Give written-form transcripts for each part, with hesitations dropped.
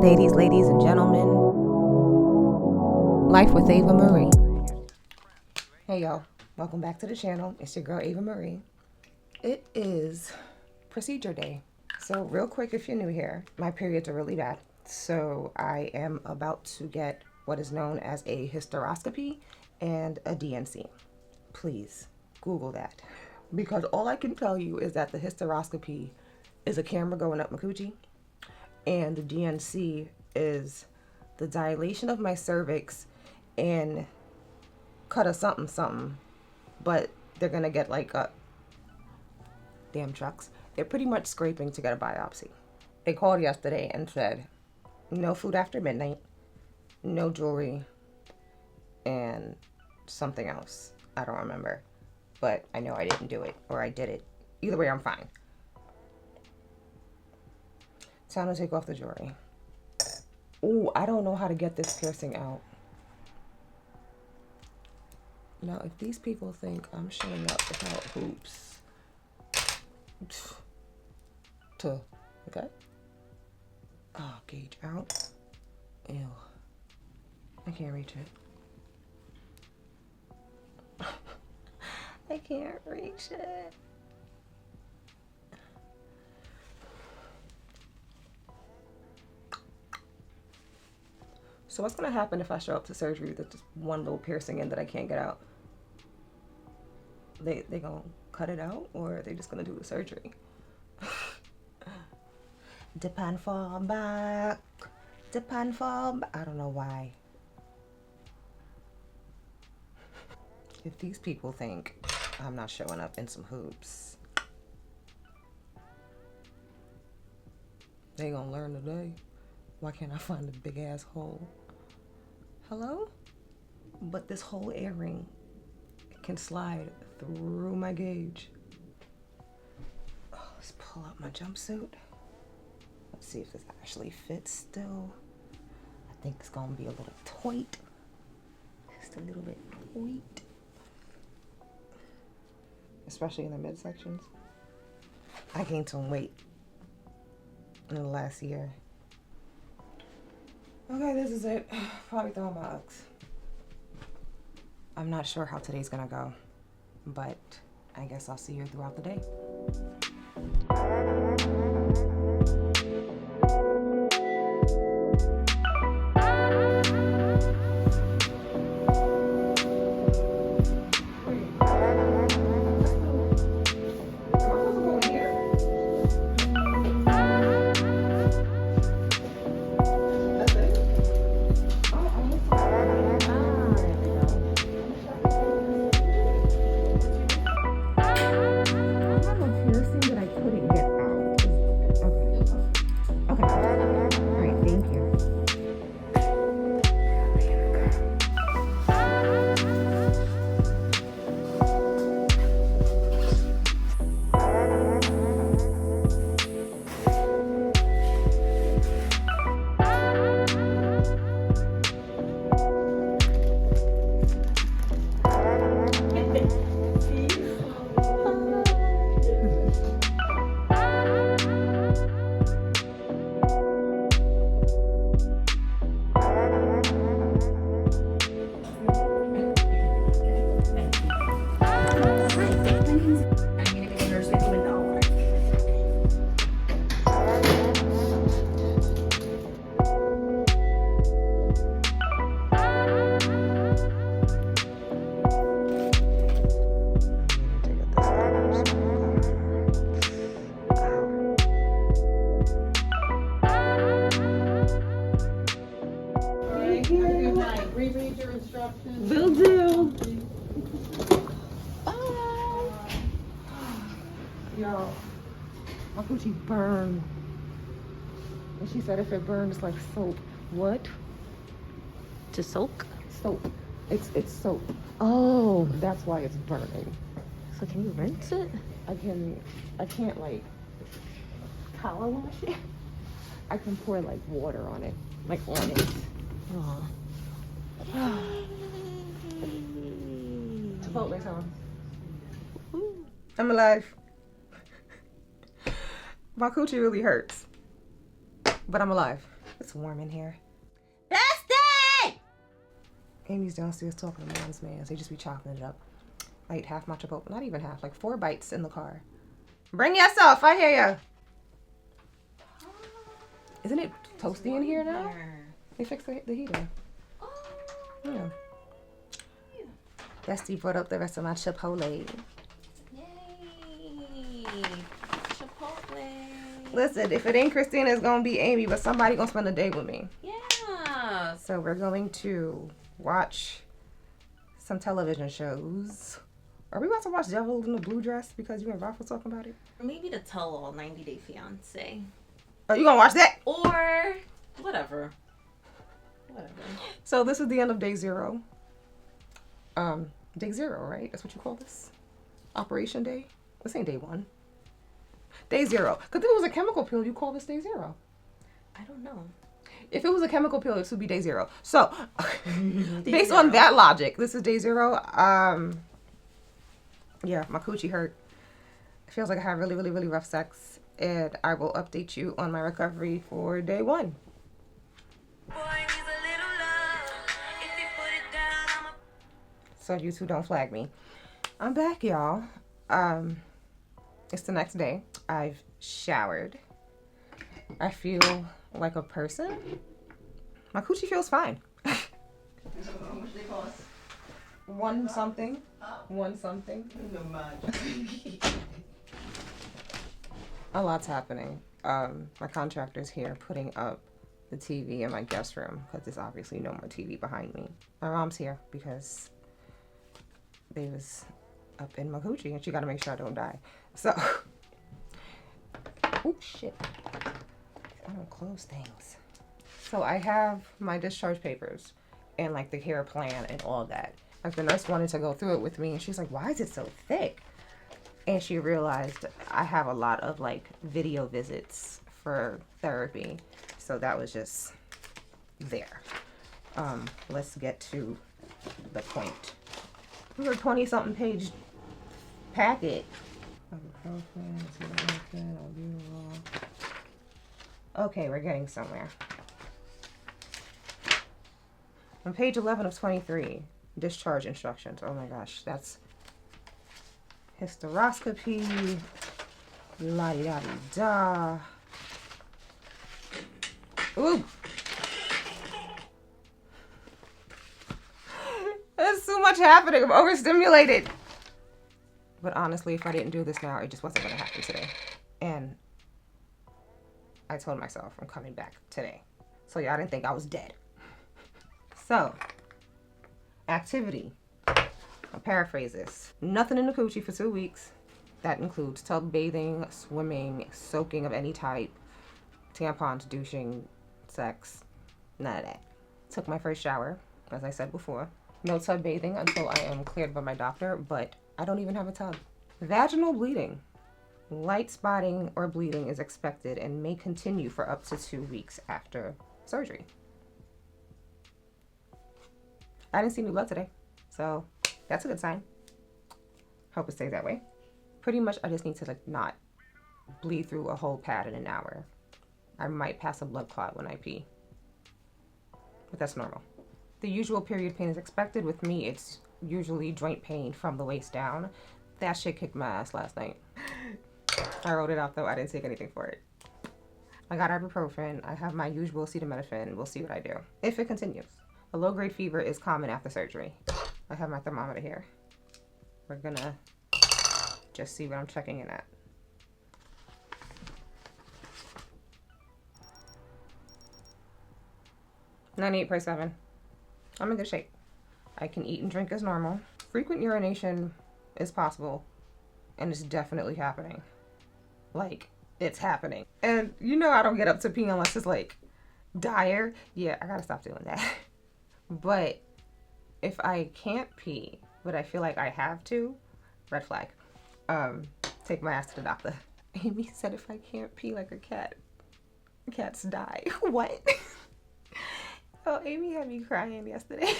Ladies and gentlemen, life with Avamarie. Hey y'all, welcome back to the channel. It's your girl Avamarie. It is procedure day. So real quick, if you're new here, my periods are really bad. So I am about to get what is known as a hysteroscopy and a D&C. Please Google that. Because all I can tell you is that the hysteroscopy is a camera going up my coochie, and the D&C is the dilation of my cervix and cut a something, but they're gonna get like a damn trucks. They're pretty much scraping to get a biopsy. They called yesterday and said no food after midnight, no jewelry, and something else. I don't remember, but I know I didn't do it, or I did it. Either way, I'm fine. Time to take off the jewelry. Ooh, I don't know how to get this piercing out. Now, if these people think I'm showing up without hoops, okay? Oh, gauge out. Ew. I can't reach it. I can't reach it. So what's gonna happen if I show up to surgery with just one little piercing in that I can't get out? They gonna cut it out, or are they just gonna do the surgery? Depend fall back. Depend fall back. I don't know why. If these people think I'm not showing up in some hoops, they gonna learn today. Why can't I find a big ass hole? Hello? But this whole earring can slide through my gauge. Oh, let's pull up my jumpsuit. Let's see if this actually fits still. I think it's gonna be a little tight. Just a little bit tight. Especially in the midsections. I gained some weight in the last year. Okay, this is it. Probably throwing my Uggs. I'm not sure how today's gonna go, but I guess I'll see you throughout the day. Reread your instructions. Will do. Bye. Yo, my coochie burned. And she said if it burns, it's like soap. What? To soak? Soap. It's soap. Oh, that's why it's burning. So can you rinse it? I can't like power wash it. I can pour like water on it, like on it. Oh. Chipotle song. I'm alive. My coochie really hurts, but I'm alive. It's warm in here. Bestie! Amy's downstairs talking to mom's man. They just be chopping it up. I ate half my Chipotle. Not even half, like 4 bites in the car. Bring yourself, I hear ya. Isn't it toasty in here now? They fixed the heater. Yeah. Bestie brought up the rest of my Chipotle. Yay! Chipotle. Listen, if it ain't Christina, it's gonna be Amy, but somebody gonna spend the day with me. Yeah. So we're going to watch some television shows. Are we about to watch Devil in the Blue Dress because you and Ralph was talking about it? Maybe the tell-all 90 Day Fiance. Are you gonna watch that? Or whatever. So this is the end of day 0. Day 0, right? That's what you call this? Operation day? This ain't day 1. Day 0. Because if it was a chemical pill, you call this day 0. I don't know. If it was a chemical pill, it would be day 0. So, based zero. on that logic, this is day 0. Yeah, my coochie hurt. It feels like I had really, really, really rough sex. And I will update you on my recovery for day 1. So you two don't flag me. I'm back, y'all. It's the next day. I've showered. I feel like a person. My coochie feels fine. How much they cost? One something. No man. A lot's happening. My contractor's here putting up the TV in my guest room because there's obviously no more TV behind me. My mom's here because they was up in my coochie and she got to make sure I don't die. So, oh shit. I don't close things. So I have my discharge papers and like the care plan and all that. Like the nurse wanted to go through it with me and she's like, why is it so thick? And she realized I have a lot of like video visits for therapy. So that was just there. Let's get to the point. It was a 20-something page packet. Okay, we're getting somewhere. On page 11 of 23, discharge instructions. Oh my gosh, that's hysteroscopy, la-di-da-di-da. Ooh! There's too much happening. I'm overstimulated. But honestly, if I didn't do this now, it just wasn't going to happen today. And I told myself I'm coming back today. So y'all didn't think I was dead. So, activity. I'll paraphrase this. Nothing in the coochie for 2 weeks. That includes tub bathing, swimming, soaking of any type, tampons, douching, sex, none of that. Took my first shower, as I said before. No tub bathing until I am cleared by my doctor, but I don't even have a tub. Vaginal bleeding. Light spotting or bleeding is expected and may continue for up to 2 weeks after surgery. I didn't see any blood today, so that's a good sign. Hope it stays that way. Pretty much I just need to like not bleed through a whole pad in an hour. I might pass a blood clot when I pee, but that's normal. The usual period pain is expected. With me, it's usually joint pain from the waist down. That shit kicked my ass last night. I wrote it out though. I didn't take anything for it. I got ibuprofen. I have my usual acetaminophen. We'll see what I do if it continues. A low-grade fever is common after surgery. I have my thermometer here. We're gonna just see what I'm checking in at. 98.7. I'm in good shape. I can eat and drink as normal. Frequent urination is possible, and it's definitely happening. Like, it's happening. And you know I don't get up to pee unless it's like dire. Yeah, I gotta stop doing that. But if I can't pee, but I feel like I have to, red flag. Take my ass to the doctor. Amy said if I can't pee like a cat, cats die. What? Oh, Amy had me crying yesterday.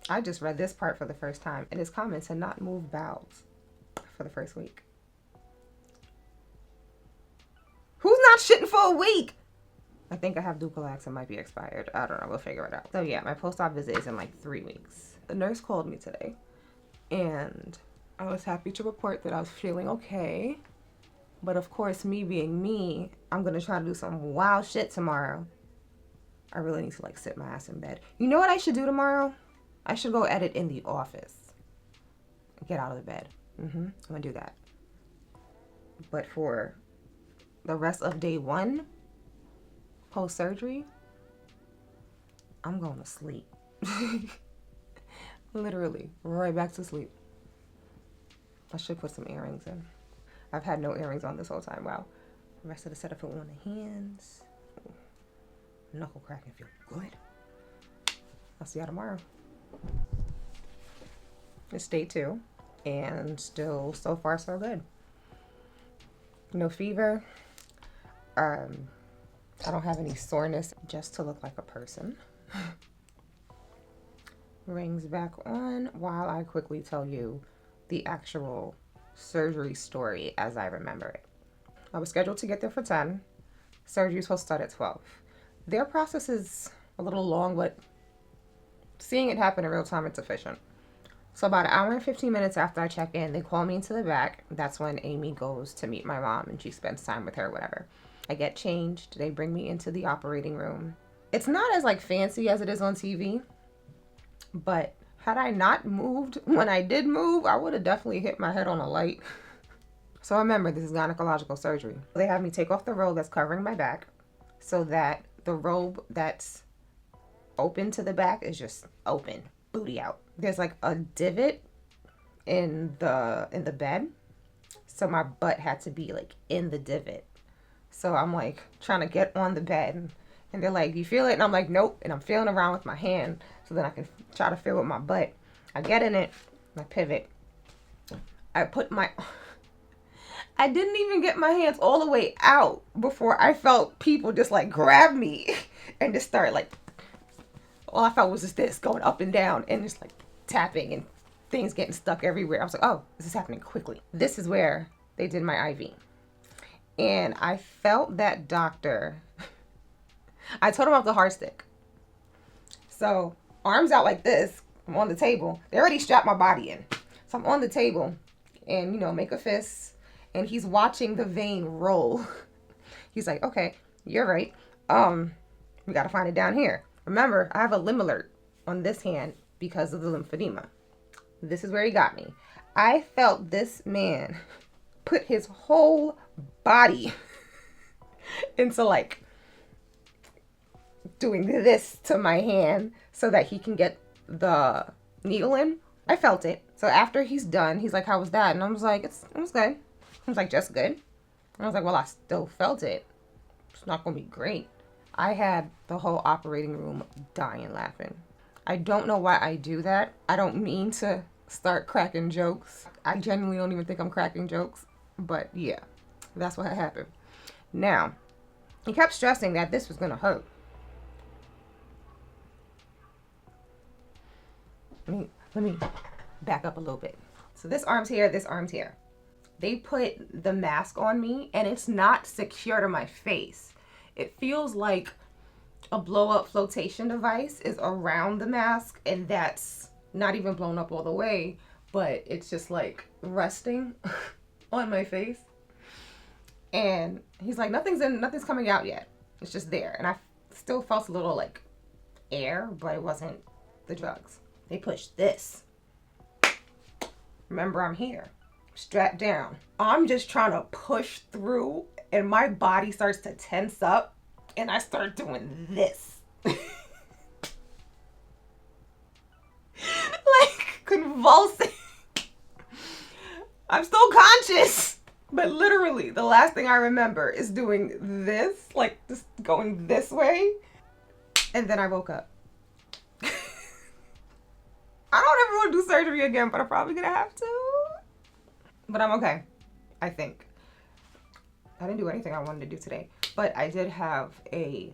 I just read this part for the first time. It is common to not move bowels for the first week. Who's not shitting for a week? I think I have Duplex. It might be expired. I don't know. We'll figure it out. So yeah, my post-op visit is in like 3 weeks. The nurse called me today, and I was happy to report that I was feeling okay. But of course, me being me, I'm gonna try to do some wild shit tomorrow. I really need to like sit my ass in bed. You know what I should do tomorrow? I should go edit in the office. Get out of the bed. I'm gonna do that. But for the rest of day 1, post-surgery, I'm going to sleep. Literally, right back to sleep. I should put some earrings in. I've had no earrings on this whole time. Wow. The rest of the setup for on the hands. Ooh. Knuckle cracking feel good. I'll see y'all tomorrow. It's day 2, and still so far so good. No fever. I don't have any soreness, just to look like a person. Rings back on while I quickly tell you the actual surgery story as I remember it. I was scheduled to get there for 10. Surgery was supposed to start at 12. Their process is a little long, but seeing it happen in real time, it's efficient. So about 1 hour and 15 minutes after I check in, they call me into the back. That's when Amy goes to meet my mom and she spends time with her, whatever. I get changed. They bring me into the operating room. It's not as like fancy as it is on TV, but had I not moved when I did move, I would have definitely hit my head on a light. So remember, this is gynecological surgery. They have me take off the robe that's covering my back so that the robe that's open to the back is just open, booty out. There's like a divot in the bed, so my butt had to be like in the divot. So I'm like trying to get on the bed, and they're like, "Do you feel it?" And I'm like, "Nope." And I'm feeling around with my hand so then I can try to feel with my butt. I get in it, I pivot. I didn't even get my hands all the way out before I felt people just like grab me and just start like, all I felt was just this going up and down and just like tapping and things getting stuck everywhere. I was like, oh, this is happening quickly. This is where they did my IV. And I felt that doctor. I told him about the heart stick. So arms out like this, I'm on the table. They already strapped my body in. So I'm on the table and, you know, make a fist. And he's watching the vein roll. He's like, okay, you're right. We got to find it down here. Remember, I have a limb alert on this hand because of the lymphedema. This is where he got me. I felt this man put his whole body into like doing this to my hand so that he can get the needle in. I felt it. So after he's done, he's like, how was that? And I was like, it was good. I was like, just good. And I was like, well, I still felt it. It's not going to be great. I had the whole operating room dying laughing. I don't know why I do that. I don't mean to start cracking jokes. I genuinely don't even think I'm cracking jokes. But yeah, that's what happened. Now, he kept stressing that this was going to hurt. Let me back up a little bit. So this arm's here, this arm's here. They put the mask on me and it's not secure to my face. It feels like a blow-up flotation device is around the mask and that's not even blown up all the way, but it's just like resting on my face. And he's like, nothing's coming out yet. It's just there. And I still felt a little like air, but it wasn't the drugs. They pushed this. Remember, I'm here, strapped down. I'm just trying to push through and my body starts to tense up and I start doing this. Like convulsing. I'm still conscious. But literally, the last thing I remember is doing this, like just going this way. And then I woke up. I don't ever want to do surgery again, but I'm probably going to have to. But I'm okay, I think. I didn't do anything I wanted to do today. But I did have a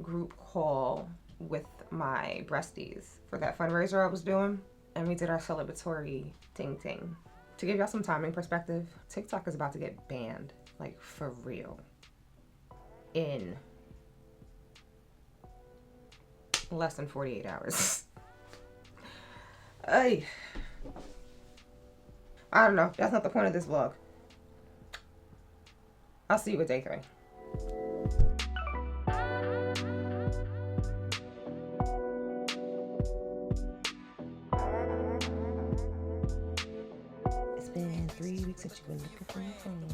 group call with my breasties for that fundraiser I was doing. And we did our celebratory ting-ting. To give y'all some timing perspective, TikTok is about to get banned, like for real, in Less than 48 hours. Ay. I don't know. That's not the point of this vlog. I'll see you with day 3. It's been 3 weeks since you've been looking for your phone.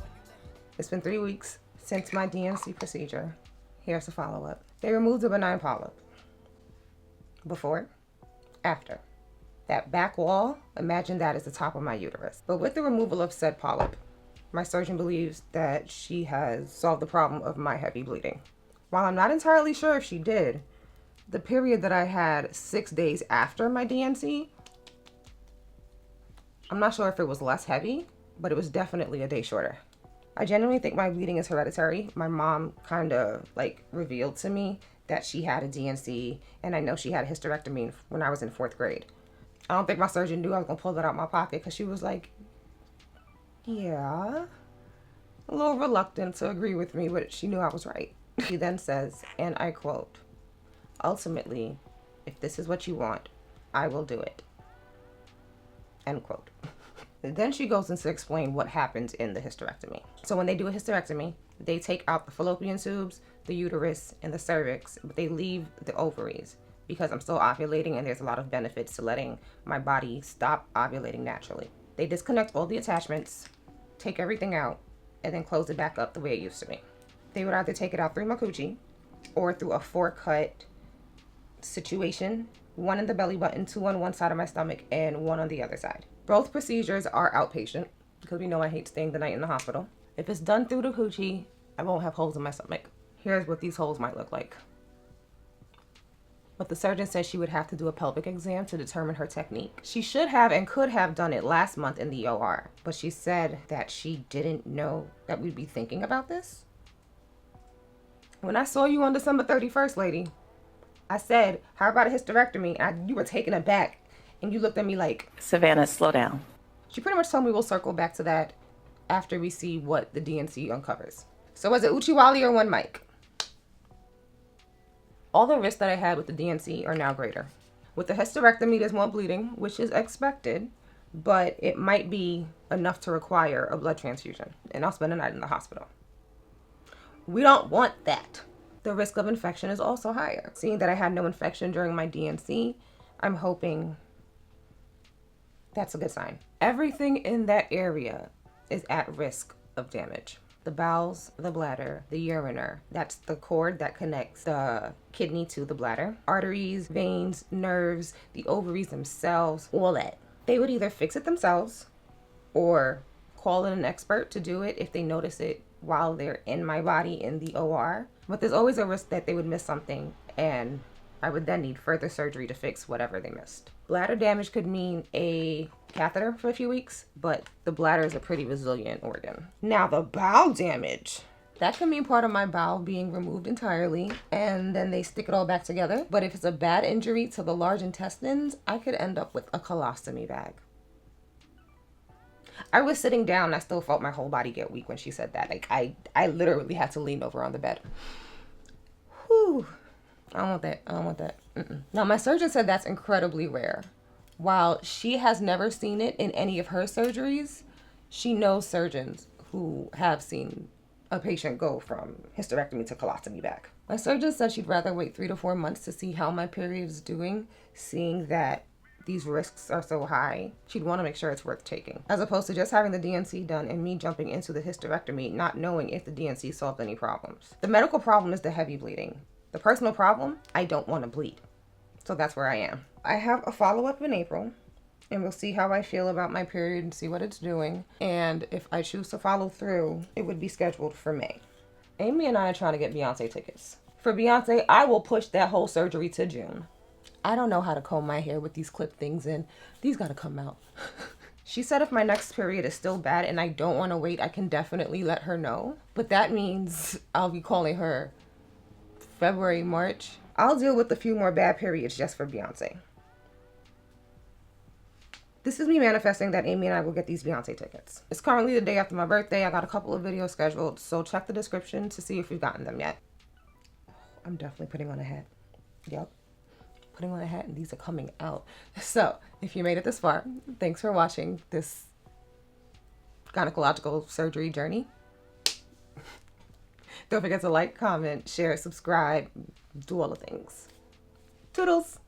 It's been 3 weeks since my D&C procedure. Here's a follow-up. They removed a benign polyp. Before, after. That back wall, imagine that as the top of my uterus. But with the removal of said polyp, my surgeon believes that she has solved the problem of my heavy bleeding. While I'm not entirely sure if she did, the period that I had 6 days after my D&C, I'm not sure if it was less heavy, but it was definitely a day shorter. I genuinely think my bleeding is hereditary. My mom kind of like revealed to me that she had a D&C, and I know she had a hysterectomy when I was in 4th grade. I don't think my surgeon knew I was gonna pull that out of my pocket because she was like, yeah, a little reluctant to agree with me, but she knew I was right. She then says, and I quote, ultimately, if this is what you want, I will do it. End quote. Then she goes into explain what happens in the hysterectomy. So when they do a hysterectomy, they take out the fallopian tubes, the uterus, and the cervix, but they leave the ovaries because I'm still ovulating and there's a lot of benefits to letting my body stop ovulating naturally. They disconnect all the attachments, take everything out, and then close it back up the way it used to be. They would either take it out through my coochie or through a 4-cut situation, 1 in the belly button, 2 on one side of my stomach, and 1 on the other side. Both procedures are outpatient because we know I hate staying the night in the hospital. If it's done through the coochie, I won't have holes in my stomach. Here's what these holes might look like. But the surgeon said she would have to do a pelvic exam to determine her technique. She should have and could have done it last month in the OR, but she said that she didn't know that we'd be thinking about this. When I saw you on December 31st, lady, I said, how about a hysterectomy? And you were taken aback and you looked at me like, Savannah, slow down. She pretty much told me we'll circle back to that after we see what the D&C uncovers. So was it Uchiwali or one mic? All the risks that I had with the D&C are now greater. With the hysterectomy, there's more bleeding, which is expected, but it might be enough to require a blood transfusion, and I'll spend a night in the hospital. We don't want that. The risk of infection is also higher. Seeing that I had no infection during my D&C, I'm hoping that's a good sign. Everything in that area is at risk of damage. The bowels, the bladder, the ureter, that's the cord that connects the kidney to the bladder, arteries, veins, nerves, the ovaries themselves, all that. They would either fix it themselves or call in an expert to do it if they notice it while they're in my body in the OR. But there's always a risk that they would miss something and I would then need further surgery to fix whatever they missed. Bladder damage could mean a catheter for a few weeks, but the bladder is a pretty resilient organ. Now the bowel damage, that could mean part of my bowel being removed entirely and then they stick it all back together. But if it's a bad injury to the large intestines, I could end up with a colostomy bag. I was sitting down and I still felt my whole body get weak when she said that. Like I literally had to lean over on the bed. Whew. I don't want that. I don't want that. Now, my surgeon said that's incredibly rare. While she has never seen it in any of her surgeries, she knows surgeons who have seen a patient go from hysterectomy to colostomy bag. My surgeon said she'd rather wait 3 to 4 months to see how my period is doing, seeing that these risks are so high. She'd want to make sure it's worth taking, as opposed to just having the D&C done and me jumping into the hysterectomy, not knowing if the D&C solved any problems. The medical problem is the heavy bleeding. The personal problem, I don't want to bleed. So that's where I am. I have a follow-up in April, and we'll see how I feel about my period and see what it's doing. And if I choose to follow through, it would be scheduled for May. Amy and I are trying to get Beyonce tickets. For Beyonce, I will push that whole surgery to June. I don't know how to comb my hair with these clip things in. These gotta come out. She said if my next period is still bad and I don't want to wait, I can definitely let her know. But that means I'll be calling her February, March. I'll deal with a few more bad periods just for Beyonce. This is me manifesting that Amy and I will get these Beyonce tickets. It's currently the day after my birthday. I got a couple of videos scheduled, so check the description to see if we've gotten them yet. I'm definitely putting on a hat. Yep. putting on a hat and these are coming out. So if you made it this far, thanks for watching this gynecological surgery journey. Don't forget to like, comment, share, subscribe, do all the things. Toodles!